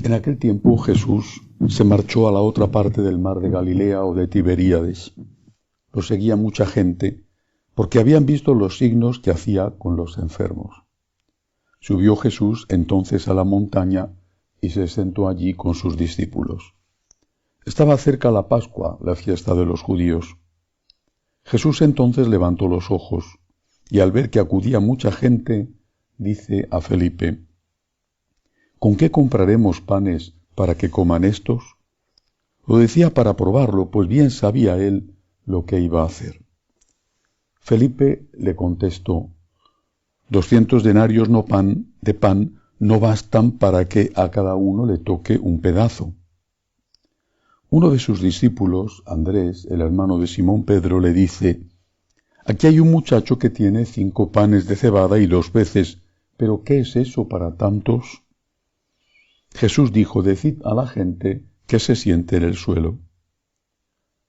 En aquel tiempo Jesús se marchó a la otra parte del mar de Galilea o de Tiberíades. Lo seguía mucha gente porque habían visto los signos que hacía con los enfermos. Subió Jesús entonces a la montaña y se sentó allí con sus discípulos. Estaba cerca la Pascua, la fiesta de los judíos. Jesús entonces levantó los ojos y al ver que acudía mucha gente, dice a Felipe: ¿Con qué compraremos panes para que coman estos? Lo decía para probarlo, pues bien sabía él lo que iba a hacer. Felipe le contestó: 200 denarios de pan no bastan para que a cada uno le toque un pedazo. Uno de sus discípulos, Andrés, el hermano de Simón Pedro, le dice: Aquí hay un muchacho que tiene 5 panes de cebada y 2 peces, pero ¿qué es eso para tantos? Jesús dijo: Decid a la gente que se siente en el suelo.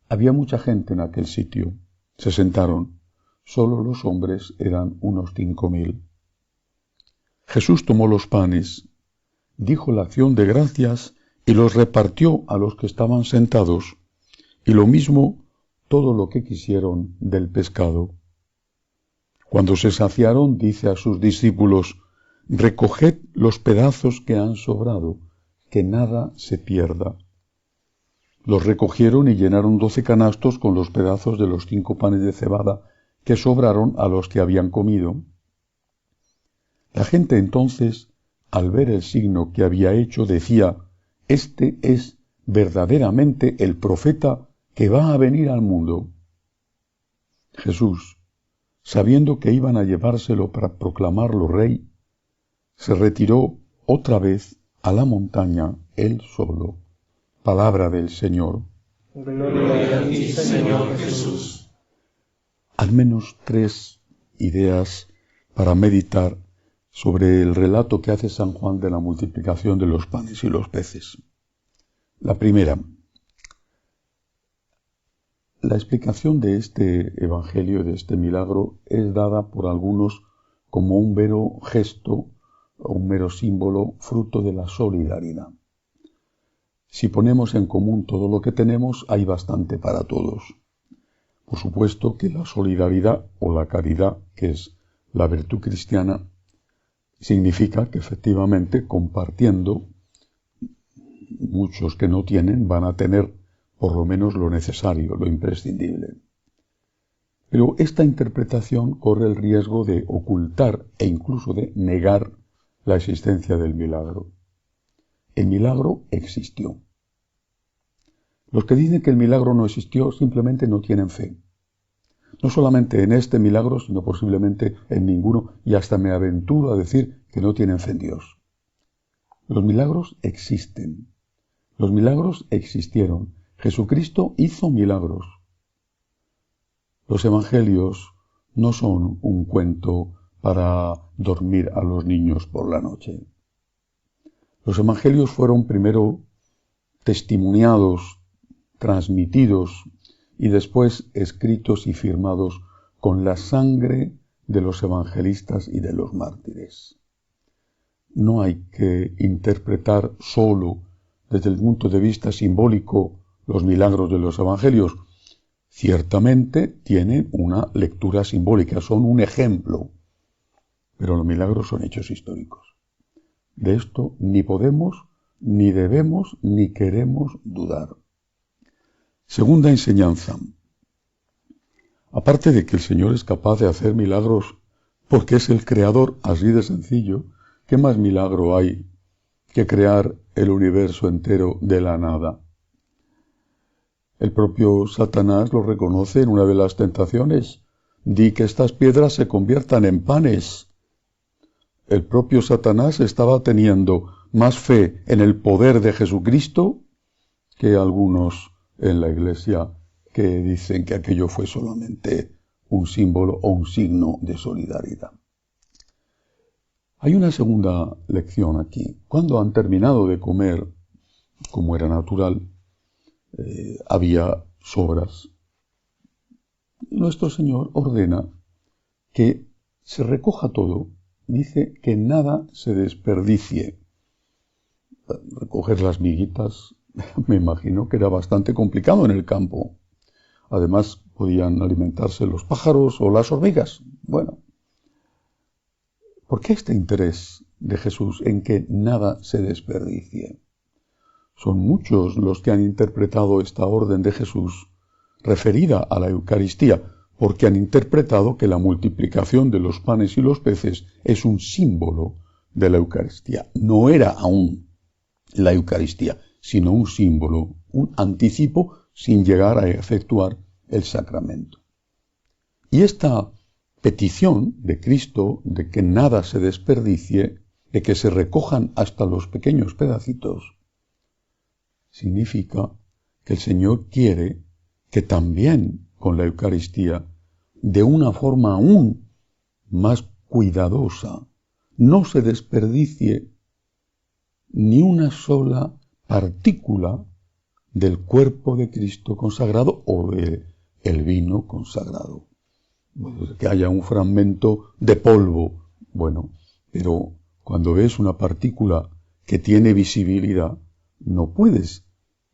Había mucha gente en aquel sitio. Se sentaron. Solo los hombres eran unos 5.000. Jesús tomó los panes, dijo la acción de gracias y los repartió a los que estaban sentados, y lo mismo todo lo que quisieron del pescado. Cuando se saciaron, dice a sus discípulos: Recoged los pedazos que han sobrado, que nada se pierda. Los recogieron y llenaron 12 canastos con los pedazos de los 5 panes de cebada que sobraron a los que habían comido. La gente entonces, al ver el signo que había hecho, decía: Este es verdaderamente el profeta que va a venir al mundo. Jesús, sabiendo que iban a llevárselo para proclamarlo rey, se retiró otra vez a la montaña él solo. Palabra del Señor. Gloria a ti, Señor Jesús. Al menos 3 ideas para meditar sobre el relato que hace San Juan de la multiplicación de los panes y los peces. La primera, la explicación de este evangelio, de este milagro, es dada por algunos como un mero gesto o un mero símbolo fruto de la solidaridad. Si ponemos en común todo lo que tenemos, hay bastante para todos. Por supuesto que la solidaridad o la caridad, que es la virtud cristiana, significa que efectivamente compartiendo, muchos que no tienen van a tener por lo menos lo necesario, lo imprescindible. Pero esta interpretación corre el riesgo de ocultar e incluso de negar la existencia del milagro. El milagro existió. Los que dicen que el milagro no existió simplemente no tienen fe. No solamente en este milagro, sino posiblemente en ninguno, y hasta me aventuro a decir que no tienen fe en Dios. Los milagros existen. Los milagros existieron. Jesucristo hizo milagros. Los evangelios no son un cuento para dormir a los niños por la noche. Los evangelios fueron primero testimoniados, transmitidos y después escritos y firmados con la sangre de los evangelistas y de los mártires. No hay que interpretar solo desde el punto de vista simbólico los milagros de los evangelios. Ciertamente tienen una lectura simbólica, son un ejemplo, pero los milagros son hechos históricos. De esto ni podemos, ni debemos, ni queremos dudar. Segunda enseñanza. Aparte de que el Señor es capaz de hacer milagros porque es el creador, así de sencillo, ¿qué más milagro hay que crear el universo entero de la nada? El propio Satanás lo reconoce en una de las tentaciones. Di que estas piedras se conviertan en panes. El propio Satanás estaba teniendo más fe en el poder de Jesucristo que algunos en la Iglesia que dicen que aquello fue solamente un símbolo o un signo de solidaridad. Hay una segunda lección aquí. Cuando han terminado de comer, como era natural, había sobras. Nuestro Señor ordena que se recoja todo. Dice que nada se desperdicie. recoger las miguitas, me imagino que era bastante complicado en el campo. Además, podían alimentarse los pájaros o las hormigas. Bueno, ¿por qué este interés de Jesús en que nada se desperdicie? Son muchos los que han interpretado esta orden de Jesús referida a la Eucaristía, porque han interpretado que la multiplicación de los panes y los peces es un símbolo de la Eucaristía. No era aún la Eucaristía, sino un símbolo, un anticipo sin llegar a efectuar el sacramento. Y esta petición de Cristo de que nada se desperdicie, de que se recojan hasta los pequeños pedacitos, significa que el Señor quiere que también con la Eucaristía, de una forma aún más cuidadosa, no se desperdicie ni una sola partícula del cuerpo de Cristo consagrado o del vino consagrado. Que haya un fragmento de polvo, bueno, pero cuando ves una partícula que tiene visibilidad, no puedes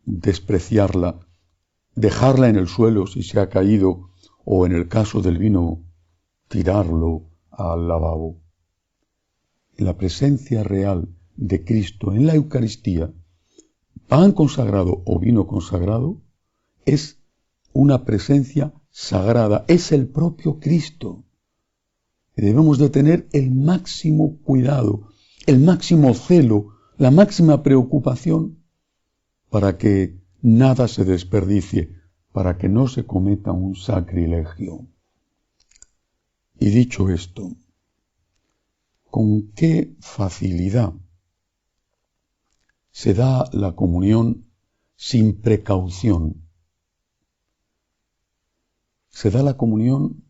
despreciarla, dejarla en el suelo si se ha caído, o en el caso del vino, tirarlo al lavabo. La presencia real de Cristo en la Eucaristía, pan consagrado o vino consagrado, es una presencia sagrada, es el propio Cristo. Debemos de tener el máximo cuidado, el máximo celo, la máxima preocupación para que nada se desperdicie, para que no se cometa un sacrilegio. Y dicho esto, ¿con qué facilidad se da la comunión sin precaución? Se da la comunión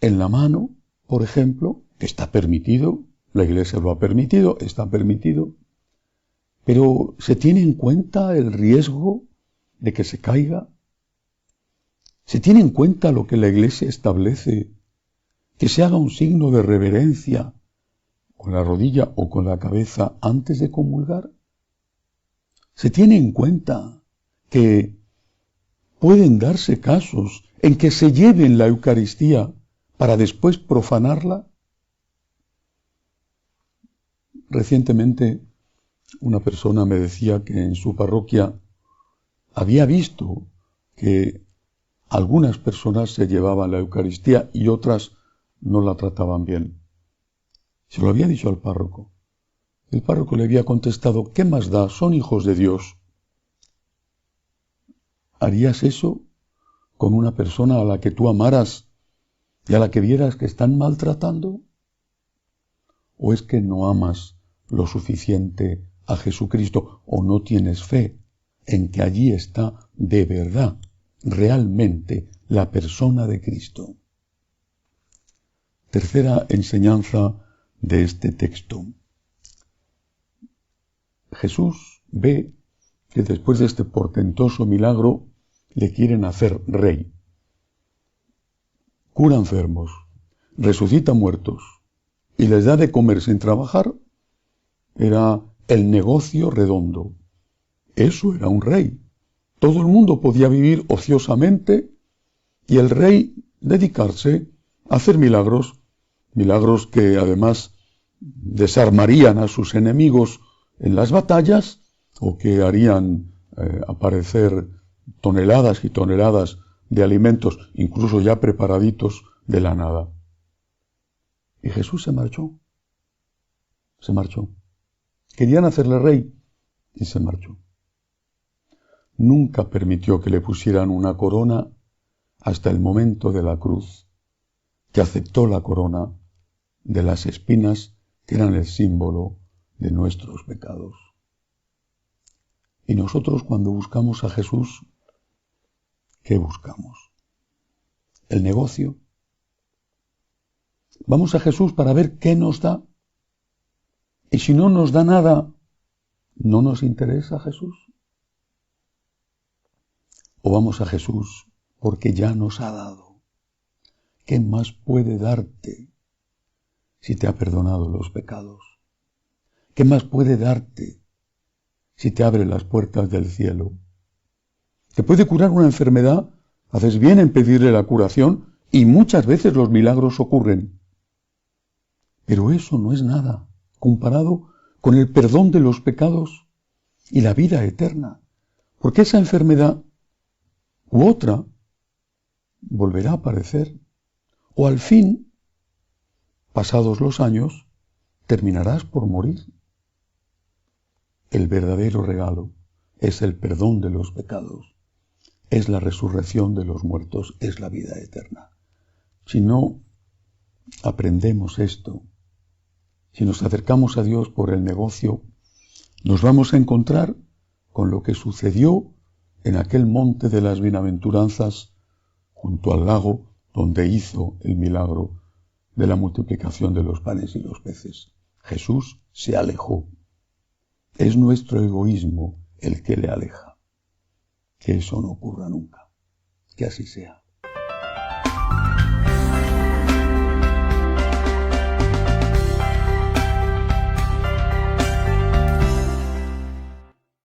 en la mano, por ejemplo, que está permitido, la Iglesia lo ha permitido, está permitido, pero ¿se tiene en cuenta el riesgo de que se caiga? ¿Se tiene en cuenta lo que la Iglesia establece? Que se haga un signo de reverencia con la rodilla o con la cabeza antes de comulgar. ¿Se tiene en cuenta que pueden darse casos en que se lleven la Eucaristía para después profanarla? Recientemente una persona me decía que en su parroquia había visto que algunas personas se llevaban la Eucaristía y otras no la trataban bien. Se lo había dicho al párroco. El párroco le había contestado: ¿qué más da? Son hijos de Dios. ¿Harías eso con una persona a la que tú amaras y a la que vieras que están maltratando? ¿O es que no amas lo suficiente a Jesucristo o no tienes fe en que allí está de verdad, realmente, la persona de Cristo? Tercera enseñanza de este texto. Jesús ve que después de este portentoso milagro le quieren hacer rey. Cura enfermos, resucita muertos y les da de comer sin trabajar. Era el negocio redondo. Eso era un rey. Todo el mundo podía vivir ociosamente y el rey dedicarse a hacer milagros, milagros que además desarmarían a sus enemigos en las batallas o que harían aparecer toneladas y toneladas de alimentos, incluso ya preparaditos, de la nada. Y Jesús se marchó. Se marchó. Querían hacerle rey y se marchó. Nunca permitió que le pusieran una corona hasta el momento de la cruz, que aceptó la corona de las espinas que eran el símbolo de nuestros pecados. Y nosotros, cuando buscamos a Jesús, ¿qué buscamos? ¿El negocio? Vamos a Jesús para ver qué nos da. Y si no nos da nada, ¿no nos interesa Jesús? ¿O vamos a Jesús porque ya nos ha dado? ¿Qué más puede darte si te ha perdonado los pecados? ¿Qué más puede darte si te abre las puertas del cielo. Te puede curar una enfermedad, haces bien en pedirle la curación y muchas veces los milagros ocurren. Pero eso no es nada comparado con el perdón de los pecados y la vida eterna, porque esa enfermedad u otra volverá a aparecer, o al fin, pasados los años, terminarás por morir. El verdadero regalo es el perdón de los pecados, es la resurrección de los muertos, es la vida eterna. Si no aprendemos esto, si nos acercamos a Dios por el negocio, nos vamos a encontrar con lo que sucedió en aquel monte de las bienaventuranzas junto al lago donde hizo el milagro de la multiplicación de los panes y los peces. Jesús se alejó. Es nuestro egoísmo el que le aleja. Que eso no ocurra nunca. Que así sea.